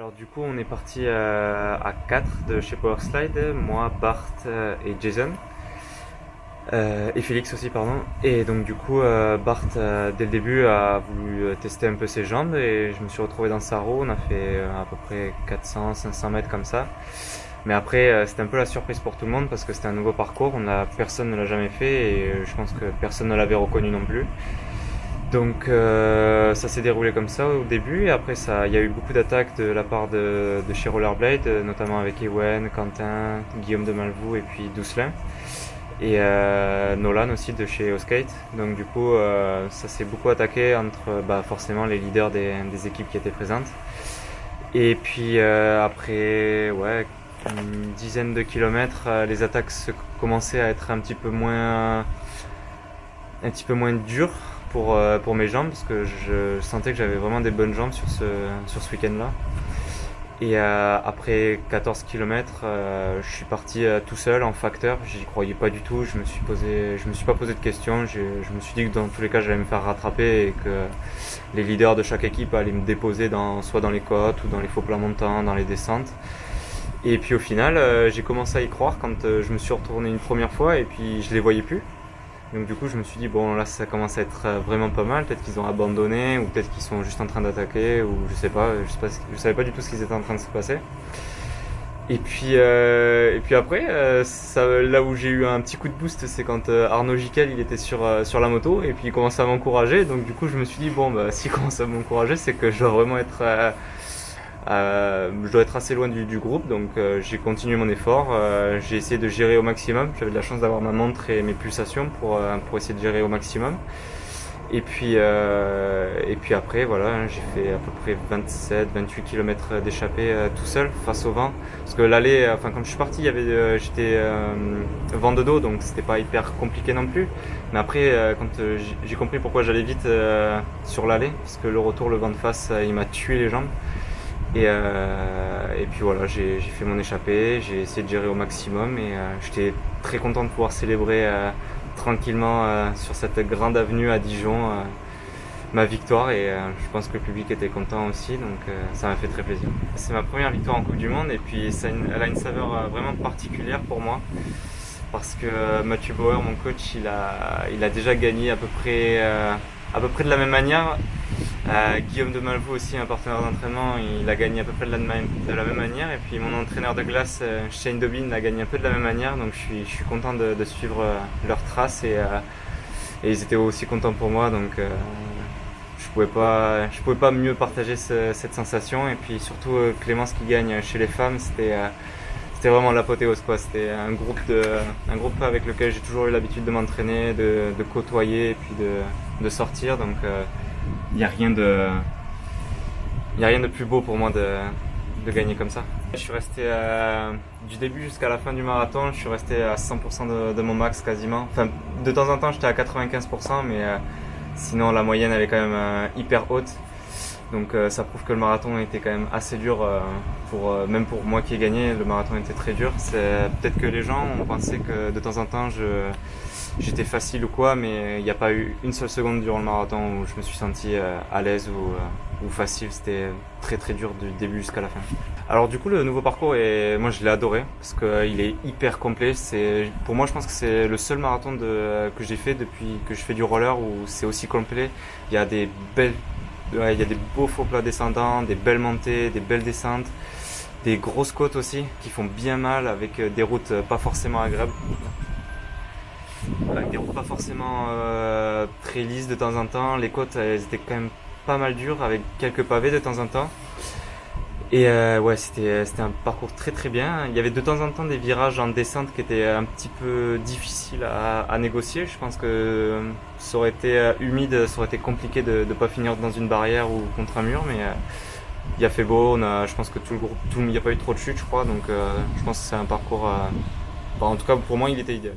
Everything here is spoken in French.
Alors du coup on est parti à 4 de chez Powerslide, moi, Bart et Jason. Et Félix aussi pardon. Et donc du coup Bart dès le début a voulu tester un peu ses jambes et je me suis retrouvé dans sa roue. On a fait à peu près 400-500 mètres comme ça. Mais après c'était un peu la surprise pour tout le monde parce que c'était un nouveau parcours, personne ne l'a jamais fait et je pense que personne ne l'avait reconnu non plus. Donc ça s'est déroulé comme ça au début et après il y a eu beaucoup d'attaques de la part de chez Rollerblade, notamment avec Ewen, Quentin, Guillaume de Malvoux et puis Doucelin et Nolan aussi de chez Oskate. Donc du coup ça s'est beaucoup attaqué entre forcément les leaders des équipes qui étaient présentes. Et puis après une dizaine de kilomètres, les attaques commençaient à être un petit peu moins dures pour mes jambes parce que je sentais que j'avais vraiment des bonnes jambes sur ce week-end-là. Et après 14 km, je suis parti tout seul en facteur. J'y croyais pas du tout. Je me suis pas posé de questions. Je me suis dit que dans tous les cas, j'allais me faire rattraper et que les leaders de chaque équipe allaient me déposer soit dans les côtes ou dans les faux plats montants, dans les descentes. Et puis au final, j'ai commencé à y croire quand je me suis retourné une première fois et puis je les voyais plus. Donc du coup je me suis dit bon là ça commence à être vraiment pas mal, peut-être qu'ils ont abandonné ou peut-être qu'ils sont juste en train d'attaquer ou je savais pas du tout ce qui était en train de se passer. Et puis après là où j'ai eu un petit coup de boost c'est quand Arnaud Giquel il était sur la moto et puis il commençait à m'encourager, donc du coup je me suis dit bon s'il commence à m'encourager c'est que je dois vraiment être je dois être assez loin du groupe, donc j'ai continué mon effort. J'ai essayé de gérer au maximum. J'avais de la chance d'avoir ma montre et mes pulsations pour essayer de gérer au maximum. Et puis après voilà, j'ai fait à peu près 27-28 km d'échappée tout seul face au vent. Parce que l'aller, quand je suis parti, j'étais vent de dos, donc c'était pas hyper compliqué non plus. Mais après, quand j'ai compris pourquoi j'allais vite sur l'aller, parce que le retour, le vent de face, il m'a tué les jambes. Et puis voilà, j'ai fait mon échappée, j'ai essayé de gérer au maximum et j'étais très content de pouvoir célébrer tranquillement sur cette grande avenue à Dijon ma victoire et je pense que le public était content aussi, donc ça m'a fait très plaisir. C'est ma première victoire en Coupe du Monde et puis elle a une saveur vraiment particulière pour moi parce que Mathieu Bauer, mon coach, il a déjà gagné à peu près de la même manière. Guillaume de Malvoux aussi, un partenaire d'entraînement, il a gagné à peu près de la même manière. Et puis mon entraîneur de glace, Shane Dobbin, a gagné un peu de la même manière. Donc je suis content de suivre leurs traces et ils étaient aussi contents pour moi. Donc je pouvais pas mieux partager cette sensation. Et puis surtout Clémence qui gagne chez les femmes, c'était vraiment l'apothéose quoi. C'était un groupe avec lequel j'ai toujours eu l'habitude de m'entraîner, de côtoyer et puis de sortir. Donc il n'y a rien de plus beau pour moi de gagner comme ça. Je suis resté du début jusqu'à la fin du marathon, je suis resté à 100% de mon max quasiment. Enfin, de temps en temps j'étais à 95%, mais sinon la moyenne elle est quand même hyper haute. Donc ça prouve que le marathon était quand même assez dur, même pour moi qui ai gagné, le marathon était très dur. Peut-être que les gens ont pensé que de temps en temps j'étais facile ou quoi, mais il n'y a pas eu une seule seconde durant le marathon où je me suis senti à l'aise ou facile. C'était très très dur du début jusqu'à la fin. Alors du coup le nouveau parcours, moi je l'ai adoré parce qu'il est hyper complet. Pour moi je pense que c'est le seul marathon que j'ai fait depuis que je fais du roller où c'est aussi complet. Il y a des beaux faux plats descendants, des belles montées, des belles descentes, des grosses côtes aussi qui font bien mal avec des routes pas forcément agréables. Avec des routes pas forcément très lisses de temps en temps. Les côtes elles étaient quand même pas mal dures avec quelques pavés de temps en temps. Et c'était un parcours très très bien. Il y avait de temps en temps des virages en descente qui étaient un petit peu difficiles à négocier. Je pense que ça aurait été humide, ça aurait été compliqué de ne pas finir dans une barrière ou contre un mur, mais il a fait beau. Je pense que tout le groupe, il n'y a pas eu trop de chutes je crois, donc je pense que c'est un parcours, en tout cas pour moi il était idéal.